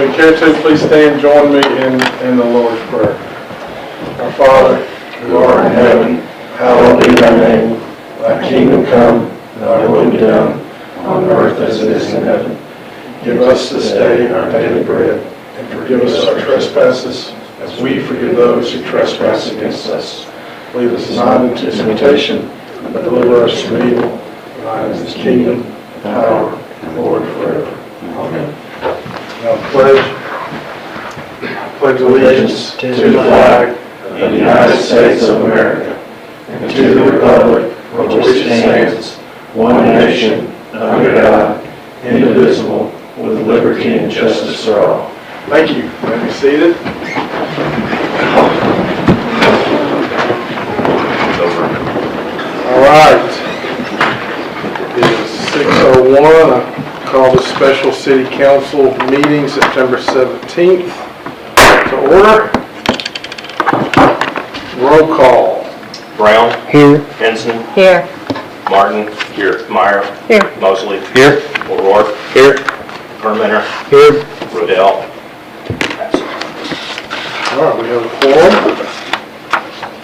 you care to, please stand and join me in the Lord's Prayer. Our Father, who art in heaven, hallowed be thy name. Thy kingdom come, thy will be done, on earth as it is in heaven. Give us this day our daily bread, and forgive us our trespasses, as we forgive those who trespass against us. Lead us not into temptation, but deliver us from evil. Thine is the kingdom, power, and glory forever. Amen. Now pledge allegiance to the flag of the United States of America, and to the republic for which it stands, one nation, under God, indivisible, with liberty and justice for all. Thank you. You may be seated. All right. It is 6:01. I call the special city council meeting September 17th to order. Roll call. Brown. Here. Henson. Here. Martin. Here. Meyer. Here. Mosley. Here. O'Rourke. Here. Perlmutter. Here. Rodell. All right, we have a quorum.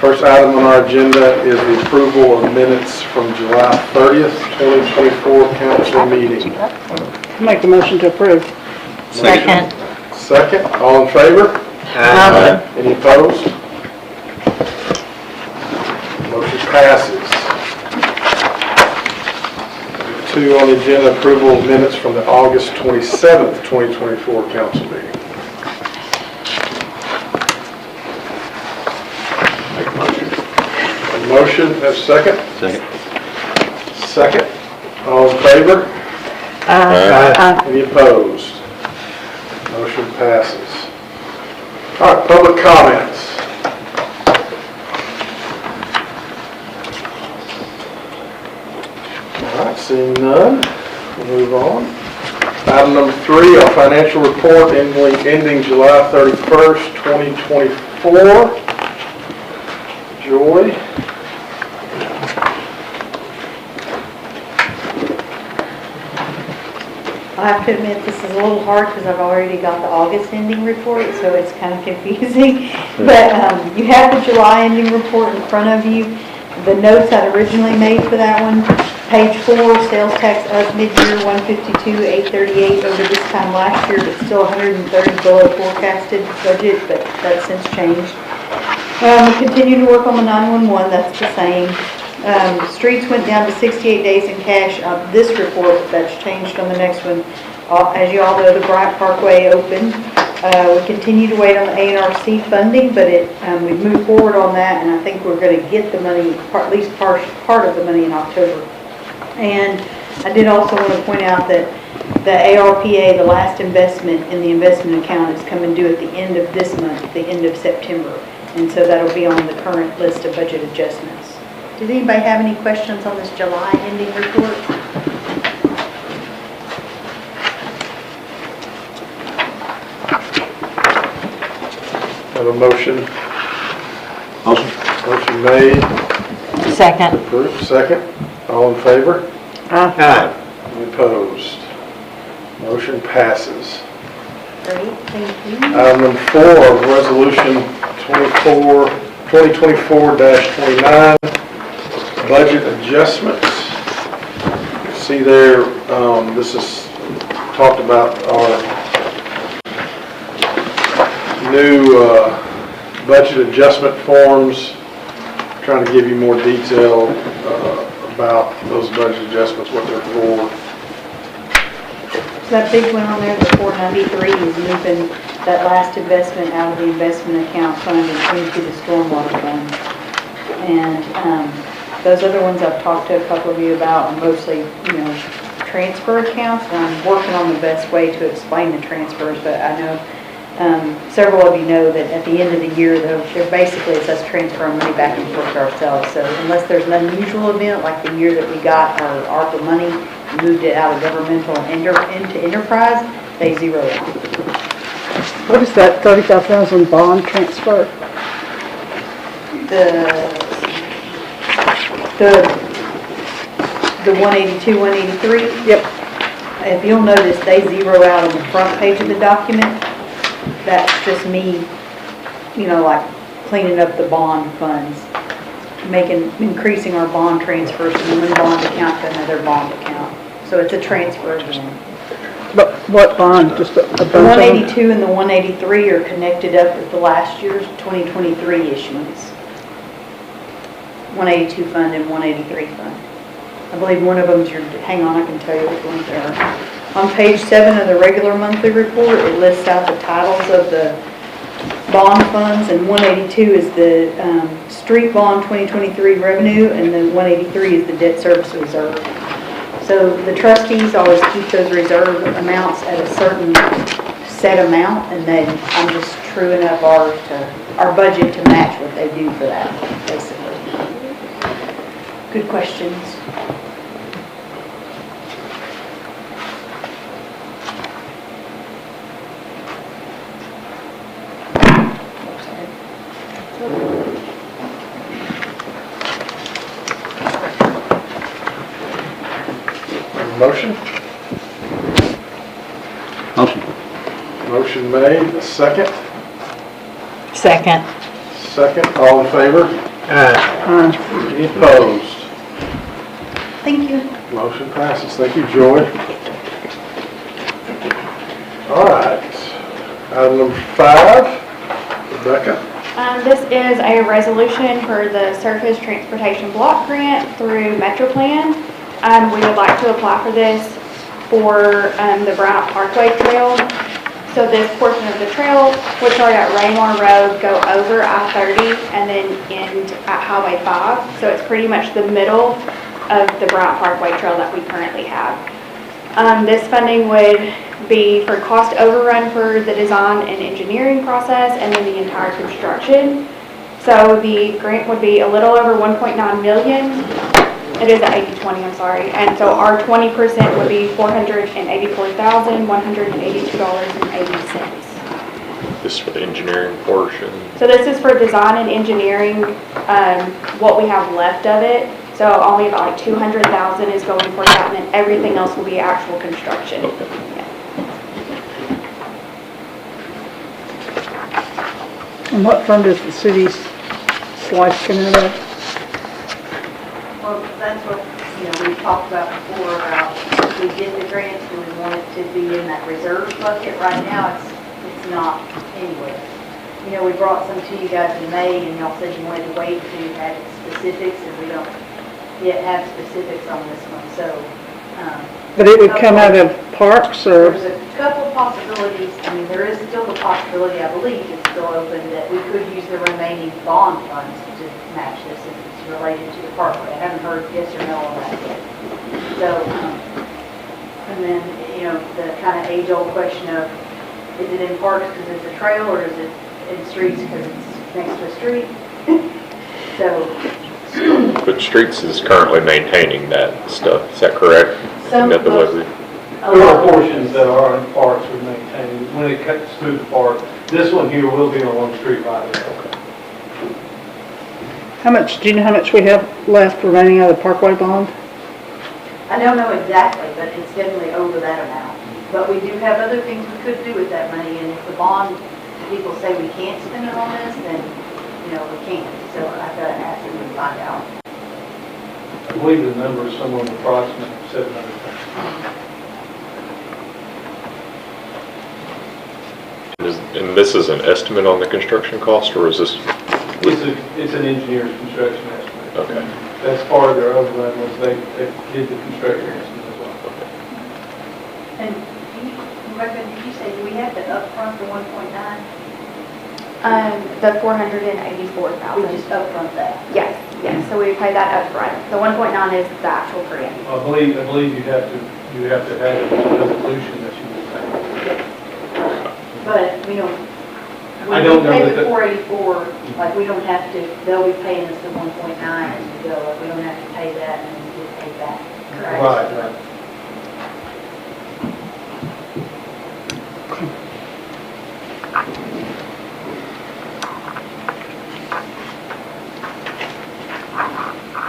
First item on our agenda is the approval of minutes from July 30th, 2024 council meeting. Make the motion to approve. Second. Second, all in favor? Aye. Any opposed? Motion passes. Two on the agenda, approval of minutes from the August 27th, 2024 council meeting. Make a motion. A motion, have a second? Second. Second, all in favor? Aye. Any opposed? Motion passes. All right, public comments. All right, seeing none, we'll move on. Item number 3, our financial report ending July 31st, 2024. Joy. I have to admit, this is a little hard because I've already got the August ending report, so it's kind of confusing. But you have the July ending report in front of you. The notes I'd originally made for that one, page 4, sales tax up mid-year 152,838 over this time last year, but still 130 below forecasted budget, but that's since changed. We continue to work on the 911, that's the same. Streets went down to 68 days in cash on this report, but that's changed on the next one. As you all know, the Bryant Parkway opened. We continue to wait on the A&RC funding, but we've moved forward on that, and I think we're going to get the money, at least part of the money in October. And I did also want to point out that the ARPA, the last investment in the investment account, is coming due at the end of this month, the end of September. And so that'll be on the current list of budget adjustments. Does anybody have any questions on this July ending report? Have a motion. Motion made. Second. Approved. Second. All in favor? Aye. Any opposed? Motion passes. Great, thank you. Item number 4, resolution 2024-29, budget adjustments. See there, this is talked about our new budget adjustment forms. Trying to give you more detail about those budget adjustments, what they're for. That big one on there, the 493, is moving that last investment out of the investment account fund and into the stormwater fund. And those other ones I've talked to a couple of you about are mostly, transfer accounts. And I'm working on the best way to explain the transfers, but I know several of you know that at the end of the year, they're basically it's us transferring money back and forth to ourselves. So unless there's an unusual event like the year that we got our ARPA money, moved it out of governmental into enterprise, they zero out. What is that 35,000 bond transfer? The 182, 183. Yep. If you'll notice, they zero out on the front page of the document, that's just me, like cleaning up the bond funds, increasing our bond transfers from one bond account to another bond account. So it's a transfer again. But what bond, just a bunch The of them? 182 and the 183 are connected up with the last year's 2023 issuance. 182 fund and 183 fund. I believe one of them's hang on, I can tell you which ones they are. On page 7 of the regular monthly report, it lists out the titles of the bond funds, and 182 is the street bond 2023 revenue, and the 183 is the debt service reserve. So the trustees always keep those reserve amounts at a certain set amount, and then I'm just truing up our budget to match what they do for that, basically. Good questions. Motion? Motion. Motion made, second. Second. Second, all in favor? Any opposed? Thank you. Motion passes. Thank you, Joy. All right. Item number 5, Rebecca. This is a resolution for the Surface Transportation Block Grant through MetroPlan. We would like to apply for this for the Brown Parkway Trail. So this portion of the trail would start at Raymore Road, go over I-30, and then end at Highway 5. So it's pretty much the middle of the Brown Parkway Trail that we currently have. This funding would be for cost overrun for the design and engineering process, and then the entire construction. So the grant would be a little over 1.9 million. It is at 80/20, I'm sorry. And so our 20% would be $484,182.80. This is for the engineering portion. So this is for design and engineering, what we have left of it. So only about like 200,000 is going for that, and then everything else will be actual construction. Okay. And what fund does the city's slice come out of? Well, that's what, we talked about before, about if we get the grants, do we want it to be in that reserve bucket? Right now, it's not anywhere. We brought some to you guys in May, and y'all said you wanted to wait to have specifics, and we don't yet have specifics on this one, so. But it would come out of parks or? There's a couple possibilities. There is still the possibility, I believe, it's still open, that we could use the remaining bond funds to match this if it's related to the parkway. I haven't heard yes or no on that yet. So, and then, the kind of age-old question of, is it in parks because it's a trail, or is it in streets because it's next to a street? So. But Streets is currently maintaining that stuff, is that correct? That delivery? There are portions that are in parks we maintain. When it cuts through the park, this one here will be on one street right now. Do you know how much we have left remaining out of the Parkway bond? I don't know exactly, but it's definitely over that amount. But we do have other things we could do with that money, and if the bond people say we can't spend it on this, then, we can't. So I've got to ask them to find out. I believe the number is somewhere approximately 700,000. And this is an estimate on the construction cost, or is this? It's an engineer's construction estimate. Okay. That's part of their overrun, was they did the construction estimate as well. And Rebecca, did you say, do we have to upfront the 1.9? The 484,000. We just upfront that? Yes, so we pay that up front. The 1.9 is the actual grant. I believe you have to have a resolution that you will pay. But, I don't know when we pay that the 484, like, we don't have to, they'll be paying us the 1.9 as we go. Like, we don't have to pay that and then get paid back. Correct? Right.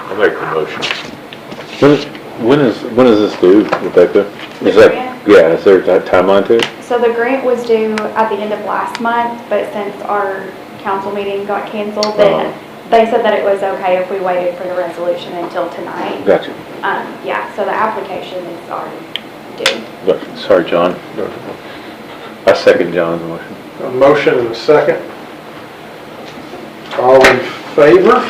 I'll make the motion. When is this due, Rebecca? The Is that, grant, Yeah, is there a timeline to it? So the grant was due at the end of last month, but since our council meeting got canceled, then they said that it was okay if we waited for the resolution until tonight. Gotcha. Yeah, so the application is already due. Gotcha. Sorry, John. I second John's motion. A motion and a second. All in favor?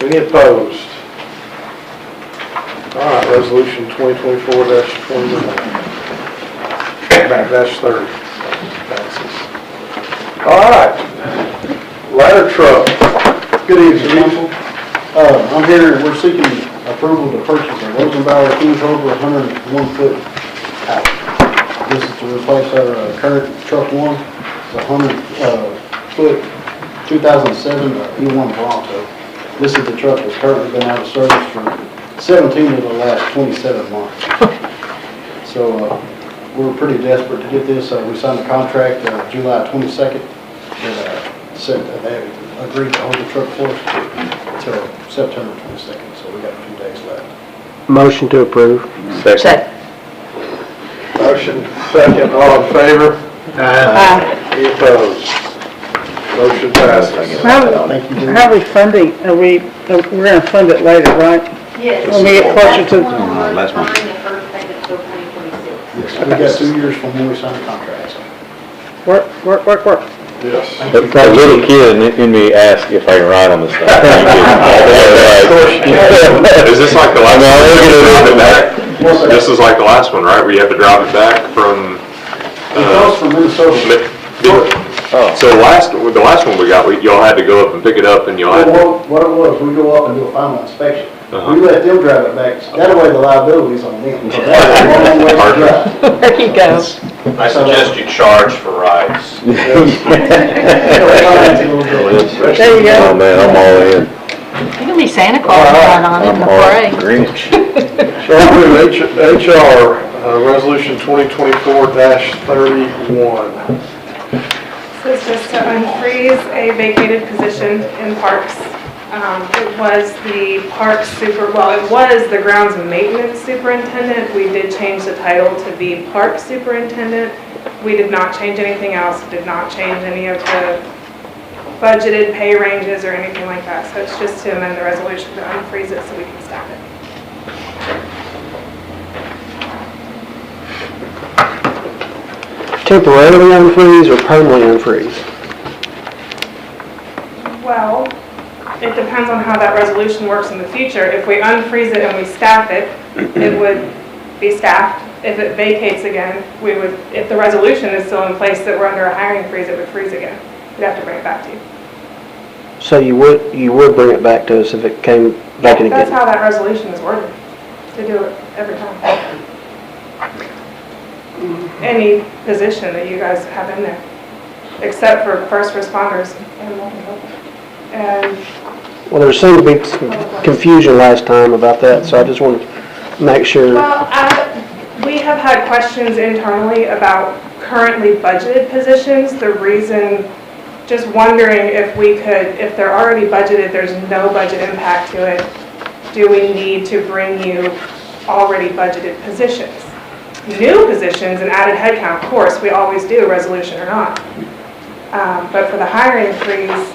Any opposed? All right, resolution 2024-29. -30. Passes. All right. Ladder truck. Good evening, council. I'm here, we're seeking approval to purchase a Rosenbauer King Cobra 101-foot pallet. This is to replace our current truck one, the 100-foot 2007 E1 Bronco. This is the truck that's currently been out of service for 17 of the last 27 months. So we're pretty desperate to get this. We signed a contract July 22nd that said that they agreed to hold the truck for us until September 22nd, so we got a few days left. Motion to approve. Second. Motion second. All in favor? Any opposed? Motion passes. How are we funding, we're gonna fund it later, right? Yes. When we get closer to, Last month. The first payment till 2026. Yes, we got 2 years from when we signed the contract, so. work. Yes. A little kid in me asked if I can ride on this thing. Is this like the last one? This is like the last one, right? Where you have to drive it back from, It goes from Minnesota. so the last one we got, y'all had to go up and pick it up and y'all had to, Well, what it was, we go up and do a final inspection. Uh-huh. We let them drive it back, that way the liability's on them. So that was a long way to drive. There you go. I suggest you charge for rides. There you Oh, go. man, I'm all in. You can be Santa Claus right on it in the I'm all parade. Grinch. So I'll move HR, resolution 2024-31. This is just to unfreeze a vacated position in Parks. It was the grounds maintenance superintendent. We did change the title to the Parks superintendent. We did not change anything else, did not change any of the budgeted pay ranges or anything like that. So it's just to amend the resolution to unfreeze it so we can staff it. Temporarily unfreeze or permanently unfreeze? Well, it depends on how that resolution works in the future. If we unfreeze it and we staff it, it would be staffed. If it vacates again, we would, if the resolution is still in place that we're under a hiring freeze, it would freeze again. We'd have to bring it back to you. So you would bring it back to us if it came back in That's again? how that resolution is worded, to do it every time. Any position that you guys have in there, except for first responders and local health. And Well, there seemed to be some confusion last time about that, so I just wanted to make sure. Well, we have had questions internally about currently budgeted positions. The reason, just wondering if we could, if they're already budgeted, there's no budget impact to it, do we need to bring you already budgeted positions? New positions and added headcount, of course, we always do, resolution or not. But for the hiring freeze,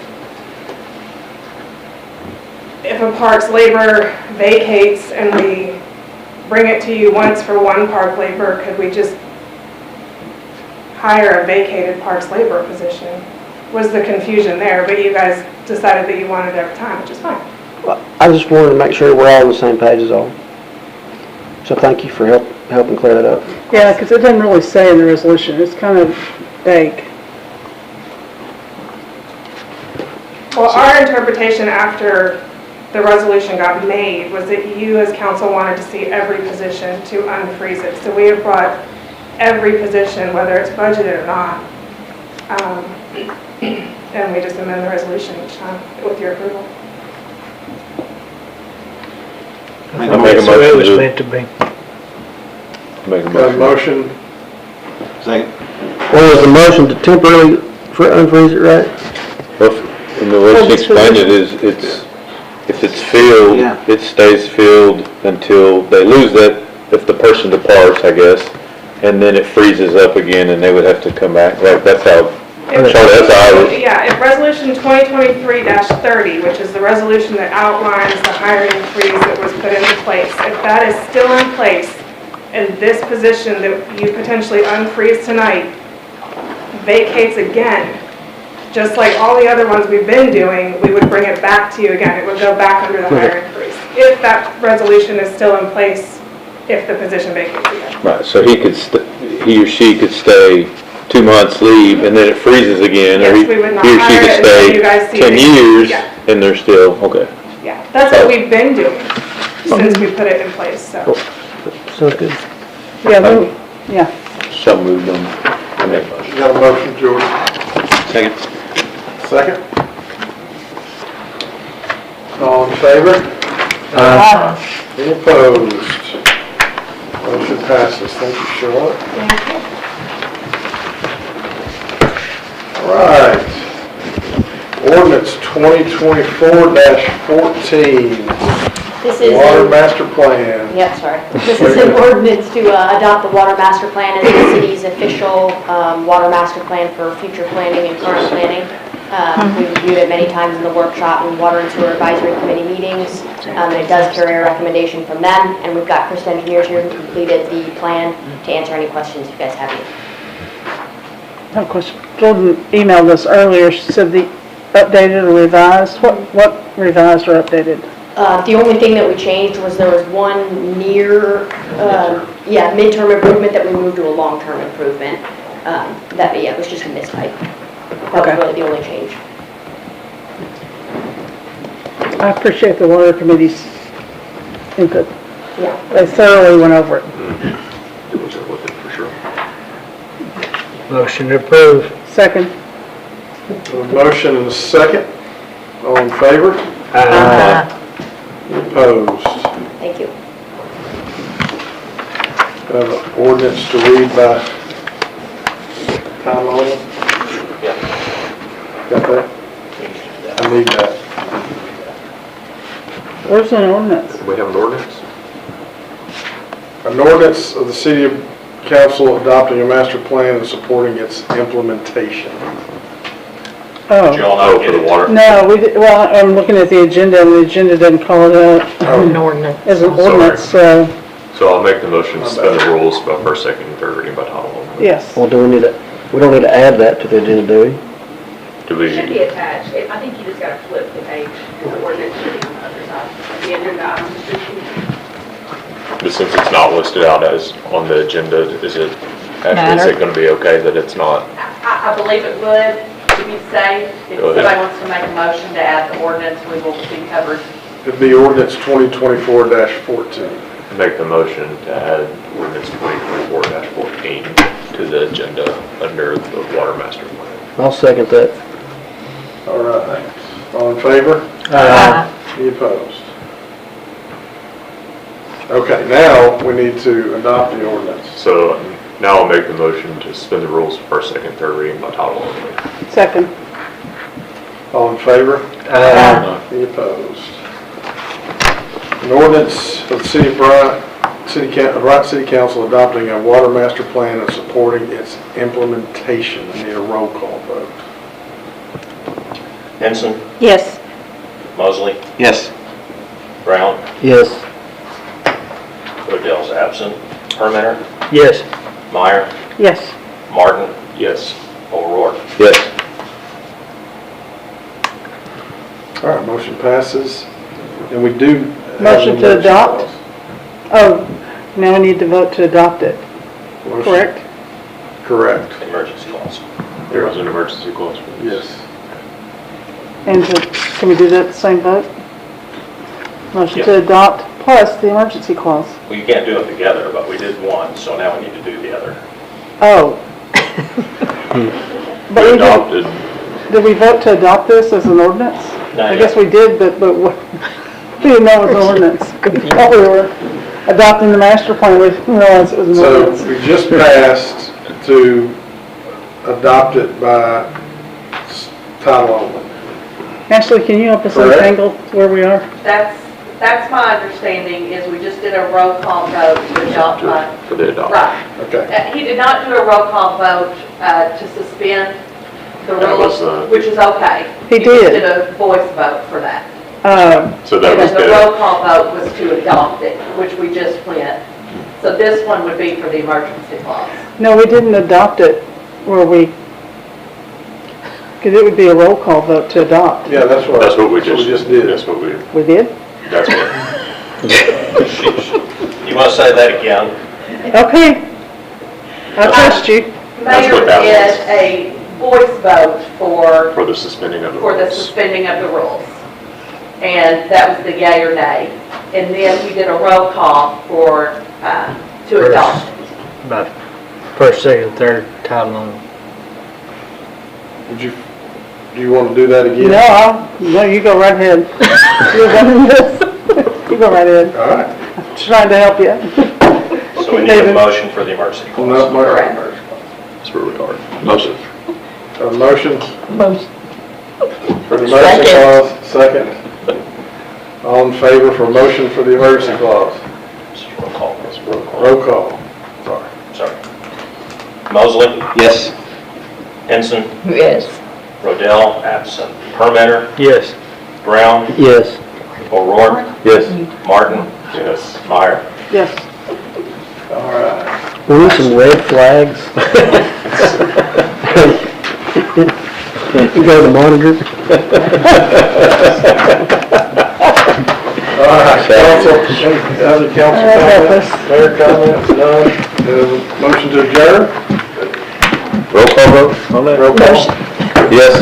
if a park's labor vacates and we bring it to you once for one park labor, could we just hire a vacated parks labor position? Was the confusion there, but you guys decided that you wanted it every time, which is fine. Well, I just wanted to make sure we're all on the same page as all. So thank you for helping clear that up. Yeah, because it doesn't really say in the resolution, it's kind of vague. Well, our interpretation after the resolution got made was that you as council wanted to see every position to unfreeze it. So we have brought every position, whether it's budgeted or not, and we just amend the resolution each time with your approval. I'll make a So it was motion meant to be. Make a Got a motion. motion, Well, was the motion to temporarily unfreeze it, right? Well, and the way she explained it is, if it's filled, it stays filled until they lose that if the person departs, I guess, and then it freezes up again and they would have to come back, like, that's how, If- Charlie, that's how I was. Yeah, if resolution 2023-30, which is the resolution that outlines the hiring freeze that was put into place, if that is still in place, and this position that you potentially unfreeze tonight vacates again, just like all the other ones we've been doing, we would bring it back to you again. It would go back under the hiring freeze. If that resolution is still in place, if the position vacates again. Right, so he or she could stay 2 months, leave, and then it freezes again, or Yes, we would not he or she hire could it until you guys stay see 10 it. years, Yeah. and they're still, okay. Yeah, that's what we've been doing since we put it in place, so. Sounds good. Yeah, yeah. So moved on. I make a motion. You got a motion, George? Second. Second? All in favor? Any opposed? Motion passes. Thank you, Charlotte. All right. Ordinance 2024-14, This is, Water Master Plan. yep, sorry. This is an ordinance to adopt the water master plan as the city's official water master plan for future planning and current planning. We reviewed it many times in the workshop and water and sewer advisory committee meetings. And it does carry a recommendation from them, and we've got Chris Engineers here who completed the plan to answer any questions you guys have. I have a question. Jordan emailed us earlier, she said the updated or revised. What revised or updated? The only thing that we changed was there was one near, midterm improvement that we moved to a long-term improvement. It was just a mistype. That was really the only change. I appreciate the water committee's input. Yeah. They thoroughly went over it. Diligent with it, for sure. Motion to approve. Second. A motion and a second. All in favor? Aye. Any opposed? Thank you. Have an ordinance to read by title only? Got that? I need that. Where's an ordinance? Do we have an ordinance? An ordinance of the City Council adopting a master plan and supporting its implementation. Did you Oh, all not get For the it? water? no, I'm looking at the agenda and the agenda doesn't call it out An ordinance. as an Sorry. ordinance, so, So I'll make the motion to suspend the rules by first, second, and third reading by title only. yes. Well, we don't need to add that to the agenda, do we? Do we, Should be attached. I think you just gotta flip the page, the ordinance should be on the other side. The agenda items should be. but since it's not listed out as on the agenda, is it Matter. gonna be okay that it's not? I believe it would, to be safe. If Go ahead. somebody wants to make a motion to add the ordinance, we will be covered. It'd be ordinance 2024-14. Make the motion to add ordinance 2024-14 to the agenda under the water master plan. I'll second that. All right. All in favor? Aye. Any opposed? Okay, now we need to adopt the ordinance. So now I'll make the motion to suspend the rules for first, second, third reading by title only. Second. All in favor? Aye. Any opposed? An ordinance of the City of Bryant, Bryant City Council adopting a water master plan and supporting its implementation. I need a roll call vote. Henson, Yes. Mosley, Yes. Brown, Yes. Odell's absent, Hermander, Yes. Meyer, Yes. Martin, Yes. O'Rourke. Yes. All right, motion passes. And we do. have Motion an to emergency adopt? clause. Oh, now we need to vote to adopt it, Motion- correct? Correct. Emergency clause. There was an emergency clause for this. Yes. And can we do that at the same vote? Motion to adopt plus the emergency clause. Well, you can't do them together, but we did one, so now we need to do the other. Oh. But We we adopted, did we vote to adopt this as an ordinance? Not I guess yet. we did, but we didn't know it was an ordinance. We thought we were adopting the master plan, we didn't realize it was an So ordinance. we just passed to adopt it by title only. Ashley, can you help us Correct. untangle where we are? That's That's my understanding, is we just did a roll call vote to adopt my, For the adoption. right. Okay. He did not do a roll call vote to suspend the That was, rules, which is okay. He just did. did a voice vote for that. So that was And then the roll the, call vote was to adopt it, which we just went. So this one would be for the emergency clause. No, we didn't adopt it where we, because it would be a roll call vote to adopt. Yeah, that's what we just did. That's what we, We did? that's what. You want to say that again? Okay. I trust you. That's Mayor what that did a voice vote For the suspending of the for the rules. suspending of the rules. And that was the yay or nay. And then we did a roll call for, to adopt. About first, second, third title on. Do you want to do that again? No, you go right ahead. You're running this. You go right ahead. All right. Trying to help you. So we need a motion for the emergency clause. Not my Correct. That's where we are. Motion. A motion Most. for the emergency clause, second. All in favor for motion for the emergency clause? Roll call. That's roll call. Roll call. Sorry. Mosley, Yes. Henson, Yes. Rodell, absent. Permeter, Yes. Brown, Yes. O'Rourke, Yes. Martin, Yes. Meyer. Yes. All right. We need some red flags. You go to the monitor. All right, council, other council comments, mayor comments, none. Motion to adjourn? Roll call vote on that? Roll call. Yes.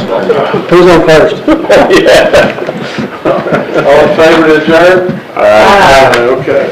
Who's on first? All in favor to adjourn? Aye. Okay.